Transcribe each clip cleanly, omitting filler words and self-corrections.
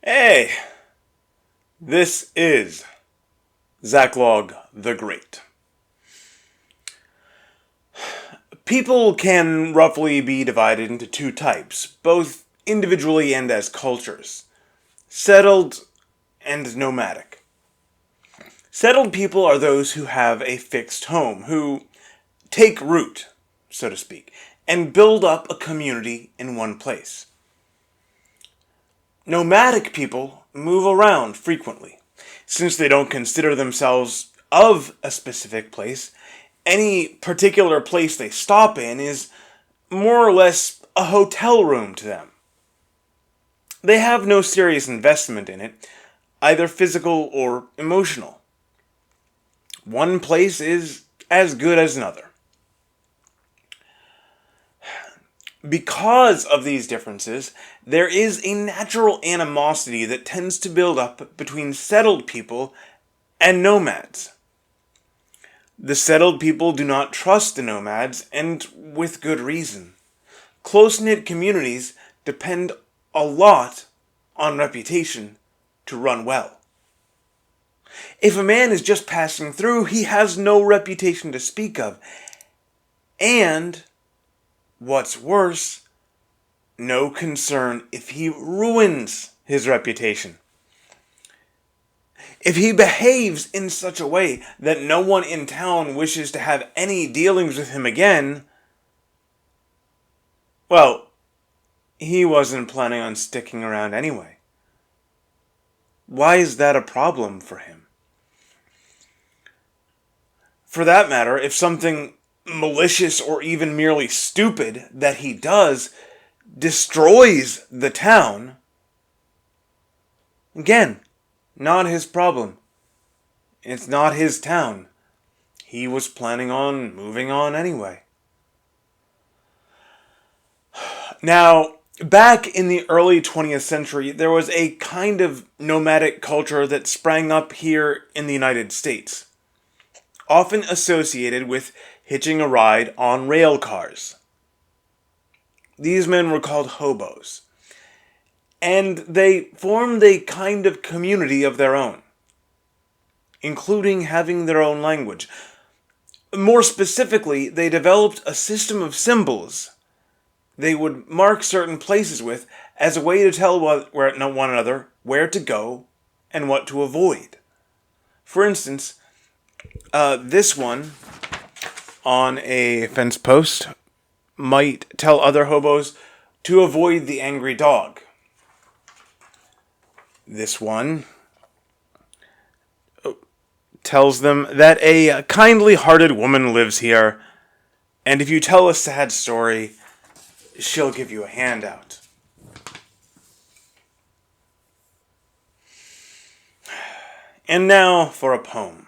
Hey, this is Zacklog the Great. People can roughly be divided into two types, both individually and as cultures: settled and nomadic. Settled people are those who have a fixed home, who take root, so to speak, and build up a community in one place. Nomadic people move around frequently. Since they don't consider themselves of a specific place, any particular place they stop in is more or less a hotel room to them. They have no serious investment in it, either physical or emotional. One place is as good as another. Because of these differences, there is a natural animosity that tends to build up between settled people and nomads. The settled people do not trust the nomads, and with good reason. Close-knit communities depend a lot on reputation to run well. If a man is just passing through, he has no reputation to speak of. And what's worse, no concern if he ruins his reputation. If he behaves in such a way that no one in town wishes to have any dealings with him again, well, he wasn't planning on sticking around anyway. Why is that a problem for him? For that matter, if something malicious or even merely stupid that he does destroys the town, again, not his problem. It's not his town. He was planning on moving on anyway. Now, back in the early 20th century, there was a kind of nomadic culture that sprang up here in the United States, often associated with hitching a ride on rail cars. These men were called hobos, and they formed a kind of community of their own, including having their own language. More specifically, they developed a system of symbols they would mark certain places with as a way to tell one another where to go and what to avoid. For instance, this one on a fence post might tell other hobos to avoid the angry dog. This one tells them that a kindly-hearted woman lives here, and if you tell a sad story, she'll give you a handout. And now for a poem.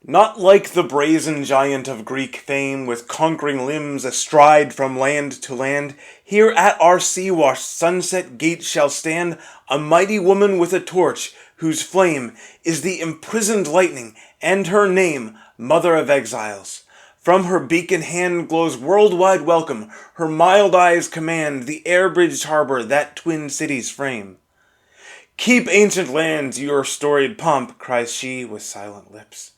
Not like the brazen giant of Greek fame, with conquering limbs astride from land to land, here at our sea-washed sunset gate shall stand a mighty woman with a torch, whose flame is the imprisoned lightning, and her name, Mother of Exiles. From her beacon hand glows worldwide welcome, her mild eyes command the air-bridged harbor that twin cities frame. Keep ancient lands your storied pomp, cries she with silent lips.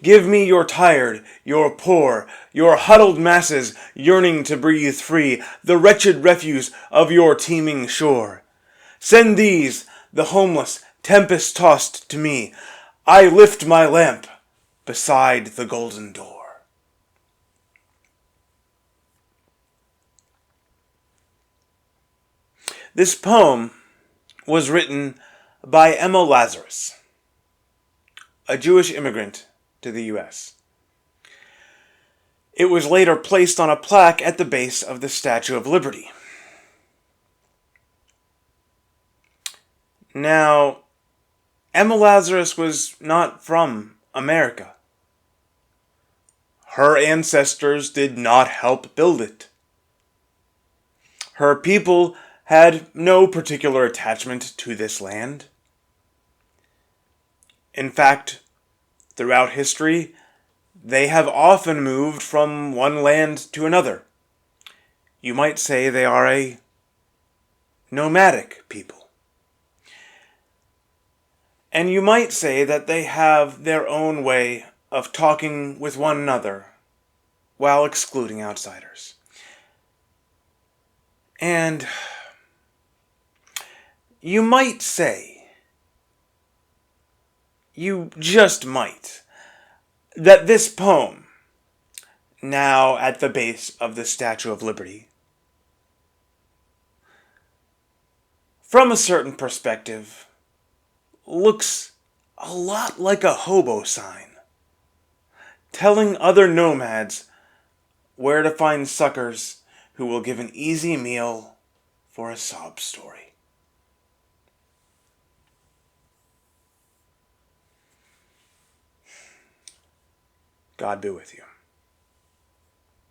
Give me your tired, your poor, your huddled masses yearning to breathe free, the wretched refuse of your teeming shore. Send these, the homeless, tempest-tossed, to me. I lift my lamp beside the golden door. This poem was written by Emma Lazarus, a Jewish immigrant to the U.S. It was later placed on a plaque at the base of the Statue of Liberty. Now, Emma Lazarus was not from America. Her ancestors did not help build it. Her people had no particular attachment to this land. In fact, throughout history, they have often moved from one land to another. You might say they are a nomadic people. And you might say that they have their own way of talking with one another while excluding outsiders. And you might say, you just might, that this poem, now at the base of the Statue of Liberty, from a certain perspective, looks a lot like a hobo sign, telling other nomads where to find suckers who will give an easy meal for a sob story. God be with you.